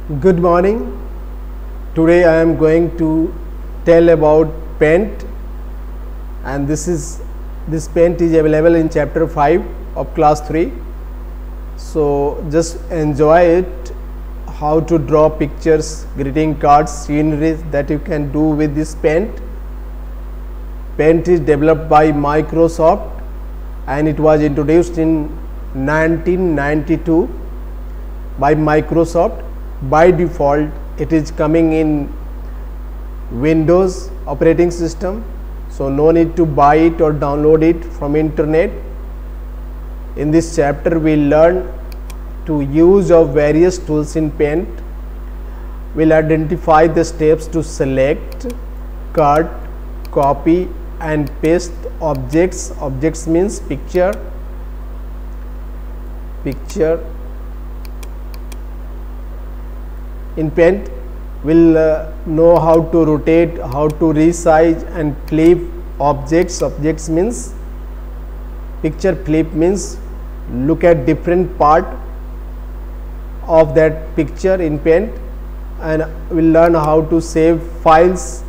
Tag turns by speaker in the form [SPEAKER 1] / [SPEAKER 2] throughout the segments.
[SPEAKER 1] Good morning. Today I am going to tell about paint, and this paint is available in chapter 5 of class 3. So just enjoy it, how to draw pictures, greeting cards, sceneries that you can do with this paint. Paint is developed by Microsoft and it was introduced in 1992 by Microsoft. By default it is coming in Windows operating system, so no need to buy it or download it from internet. In this chapter we learn to use of various tools in paint. We'll identify the steps to select, cut, copy and paste objects. Objects means picture. In paint we'll know how to rotate, how to resize and flip objects. Objects means picture, flip means look at different part of that picture in paint, and we'll learn how to save files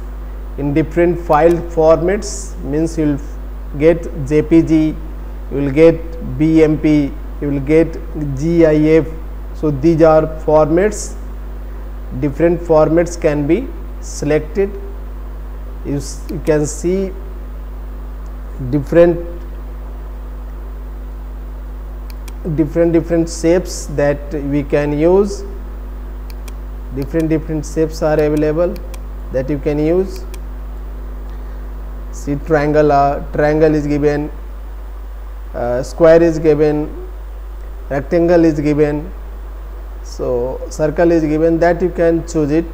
[SPEAKER 1] in different file formats. Means you'll get JPG, you will get BMP, you will get GIF. So these are formats. Different formats can be selected. You can see different shapes that we can use. Different shapes are available that you can use. See, triangle is given, square is given, rectangle is given, so circle is given, that you can choose it.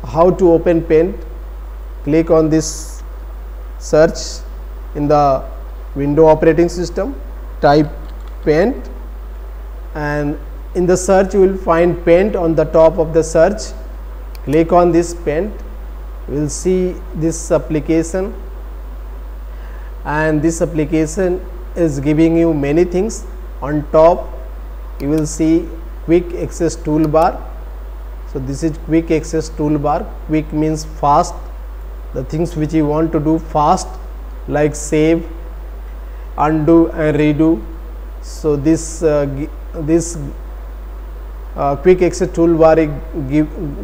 [SPEAKER 1] How to open paint? Click on this search in the Windows operating system, type paint, and in the search you will find paint on the top of the search. Click on this paint, you will see this application, and this application is giving you many things. On top you will see quick access toolbar. So this is quick access toolbar. Quick means fast, the things which you want to do fast, like save, undo and redo. So this quick access toolbar is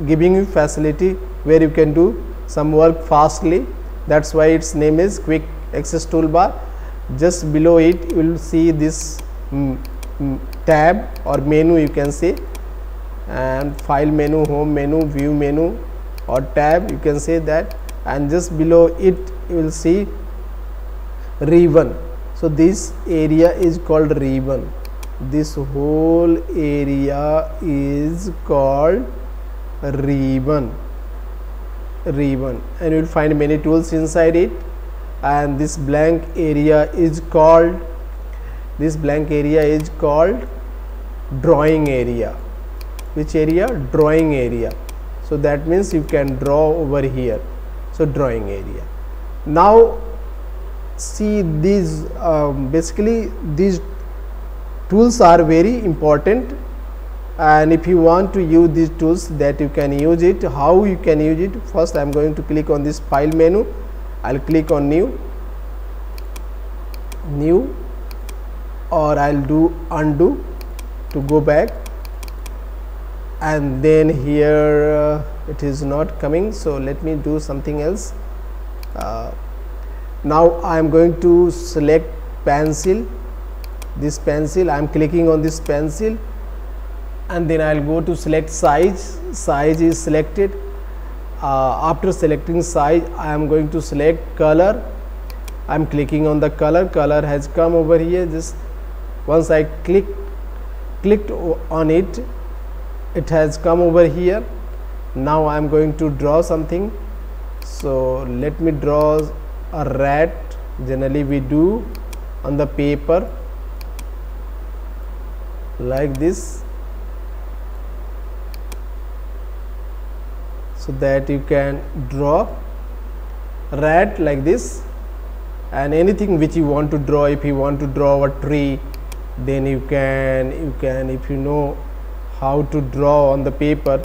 [SPEAKER 1] giving you facility where you can do some work fastly. That's why its name is quick access toolbar. Just below it you will see this tab or menu, you can say, and file menu, home menu, view menu or tab, you can say that, and just below it you will see ribbon. So this area is called ribbon. This whole area is called ribbon, and you will find many tools inside it. And this blank area is called drawing area. Which area? Drawing area. So that means you can draw over here. So drawing area. Now see, these basically these tools are very important, and if you want to use these tools, that you can use it. How you can use it? First I am going to click on this file menu. I'll click on new, or I'll do undo to go back, and then here it is not coming, so let me do something else. Now I am going to select pencil. This pencil, I am clicking on this pencil, and then I'll go to select size. Size is selected. After selecting size, I am going to select color. I am clicking on the color. Color has come over here. Just once I clicked on it, it has come over here. Now I am going to draw something. So let me draw a rat. Generally we do on the paper like this, so that you can draw rat like this, and anything which you want to draw. If you want to draw a tree, then you can if you know how to draw on the paper,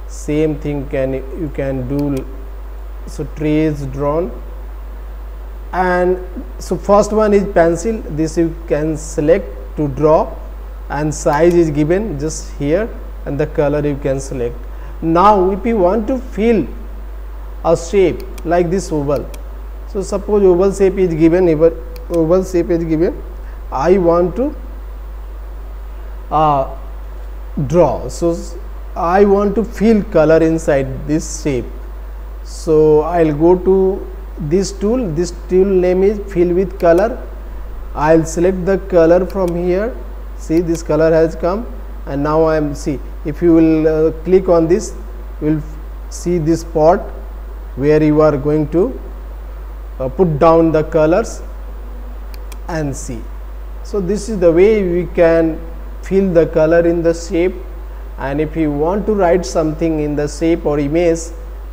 [SPEAKER 1] same thing you can do. So tree is drawn, and so first one is pencil. This you can select to draw, and size is given just here, and the color you can select. Now if you want to fill a shape like this oval, so suppose oval shape is given, oval shape is given, I want to draw, so I want to fill color inside this shape. So I'll go to this tool name is fill with color. I'll select the color from here. See, this color has come, and now I am, see, if you will click on this, you will see this spot where you are going to put down the colors and see. So this is the way we can fill the color in the shape. And if you want to write something in the shape or image,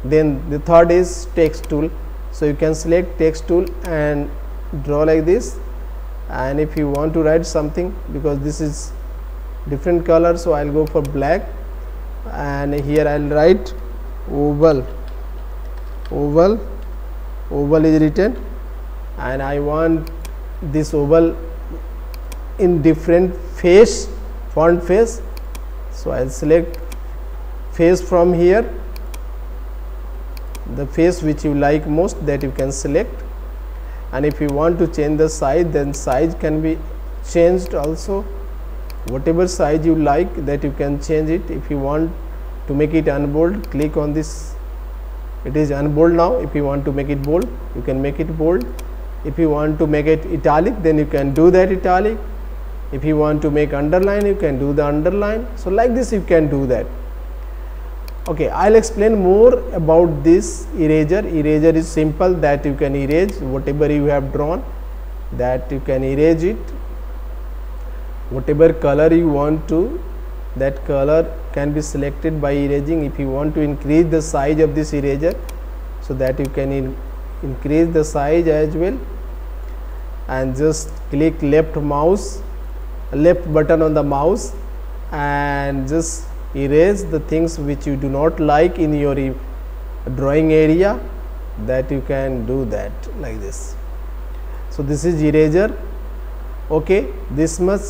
[SPEAKER 1] then the third is text tool. So you can select text tool and draw like this. And if you want to write something, because this is different color, so I'll go for black, and here I'll write oval. Oval is written, and I want this oval in different face, font face. So I'll select face from here, the face which you like most, that you can select. And if you want to change the size, then size can be changed also, whatever size you like, that you can change it. If you want to make it unbold, click on this, it is unbold now. If you want to make it bold, you can make it bold. If you want to make it italic, then you can do that italic. If you want to make underline, you can do the underline. So like this you can do that. Okay, I'll explain more about this eraser. Eraser is simple, that you can erase whatever you have drawn, that you can erase it. Whatever color you want to, that color can be selected by erasing. If you want to increase the size of this eraser, so that you can increase the size as well, and just click left button on the mouse and just erase the things which you do not like in your drawing area, that you can do that like this. So this is eraser. Okay, this much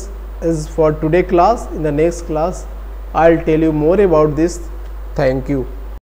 [SPEAKER 1] is for today class. In the next class I'll tell you more about this. Thank you.